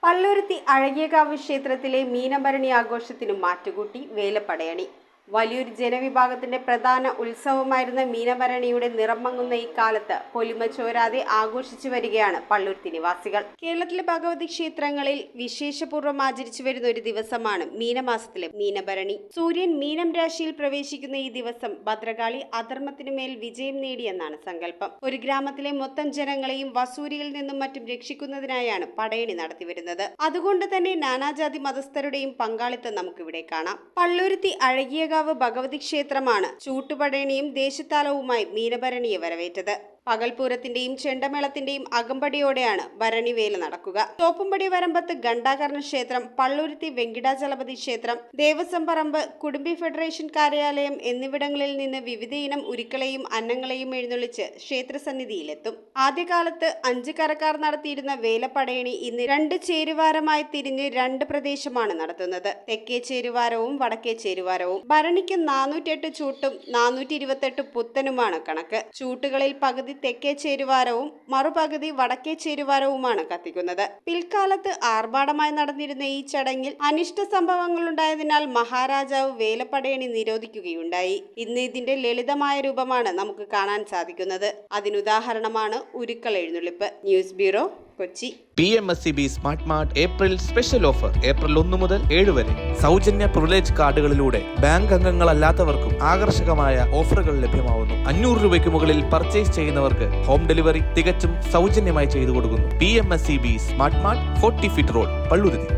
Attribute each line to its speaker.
Speaker 1: പള്ളുരുത്തി അഴകിയകാവ് ക്ഷേത്രത്തിലെ മീനഭരണി ആഘോഷത്തിനും മാറ്റുകൂട്ടി വേലപ്പടയണി. വലിയൊരു ജനവിഭാഗത്തിന്റെ പ്രധാന ഉത്സവമായിരുന്ന മീനഭരണിയുടെ നിറം മങ്ങുന്ന ഈ കാലത്ത് പൊലിമ ചോരാതെ ആഘോഷിച്ചു വരികയാണ് പള്ളുരുത്തി നിവാസികൾ. കേരളത്തിലെ ഭഗവതി ക്ഷേത്രങ്ങളിൽ വിശേഷപൂർവ്വം ആചരിച്ചു വരുന്ന ഒരു ദിവസമാണ് മീനമാസത്തിലെ മീനഭരണി. സൂര്യൻ മീനം രാശിയിൽ പ്രവേശിക്കുന്ന ഈ ദിവസം ഭദ്രകാളി അധർമ്മത്തിനു മേൽ വിജയം നേടിയെന്നാണ് സങ്കല്പം. ഒരു ഗ്രാമത്തിലെ മൊത്തം ജനങ്ങളെയും വസൂരിയിൽ നിന്നും മറ്റും രക്ഷിക്കുന്നതിനായാണ് പടയണി നടത്തിവരുന്നത്. അതുകൊണ്ട് തന്നെ നാനാജാതി മതസ്ഥരുടെയും പങ്കാളിത്തം നമുക്കിവിടെ കാണാം. പള്ളുരുത്തി അഴകിയകാവ് ഭഗവതി ക്ഷേത്രമാണ് ചൂട്ടുപടയണിയും ദേശത്താലവുമായി മീനഭരണിയെ വരവേറ്റത്. പകൽപൂരത്തിന്റെയും ചെണ്ടമേളത്തിന്റെയും അകമ്പടിയോടെയാണ് ഭരണിവേല നടക്കുക. തോപ്പുംപടി വരമ്പത്ത് ഘണ്ടാകർണ ക്ഷേത്രം, പള്ളുരുത്തി വെങ്കിടാചലപതി ക്ഷേത്രം, ദേവസ്വം പറമ്പ്, കുടുംബി ഫെഡറേഷൻ കാര്യാലയം എന്നിവിടങ്ങളിൽ നിന്ന് വിവിധയിനം ഉരുക്കളെയും അന്നങ്ങളെയും എഴുന്നള്ളിച്ച് ക്ഷേത്രസന്നിധിയിലെത്തും. ആദ്യകാലത്ത് 5 കരക്കാർ നടത്തിയിരുന്ന വേലപ്പടയണി ഇന്ന് 2 ചേരുവാരമായി തിരിഞ്ഞ് 2 പ്രദേശമാണ് നടത്തുന്നത്. തെക്കേ ചേരുവാരവും വടക്കേ ചേരുവാരവും. ഭരണിക്ക് 408 ചൂട്ടും 428 പുത്തനുമാണ് കണക്ക്. ചൂട്ടുകളിൽ പകുതി തെക്കേ ചേരുവാരവും മറുപകുതി വടക്കേ ചേരുവാരവുമാണ് കത്തിക്കുന്നത്. പിൽക്കാലത്ത് ആർഭാടമായി നടന്നിരുന്ന ഈ ചടങ്ങിൽ അനിഷ്ട സംഭവങ്ങൾ ഉണ്ടായതിനാൽ മഹാരാജാവ് വേലപ്പടയണി നിരോധിക്കുകയുണ്ടായി. ഇന്ന് ഇതിന്റെ ലളിതമായ രൂപമാണ് നമുക്ക് കാണാൻ സാധിക്കുന്നത്. അതിനുദാഹരണമാണ് ഉരുക്കൾ എഴുന്നള്ളിപ്പ്. News bureau, Kochi.
Speaker 2: PMSCB smart mart April special offer. April 1 മുതൽ 7 വരെ സൗജന്യ പ്രിവിലേജ് കാർഡുകളിലൂടെ ബാങ്ക് അംഗങ്ങളല്ലാത്തവർക്കും ആകർഷകമായ ഓഫറുകൾ ലഭ്യമാവുന്നു. 500 രൂപയ്ക്ക് മുകളിൽ പർച്ചേസ് ചെയ്യുന്നവർക്ക് ഹോം ഡെലിവറി തികച്ചും സൗജന്യമായി ചെയ്തു കൊടുക്കുന്നു. PMSCB smart mart, 40 feet road, Palluruthy.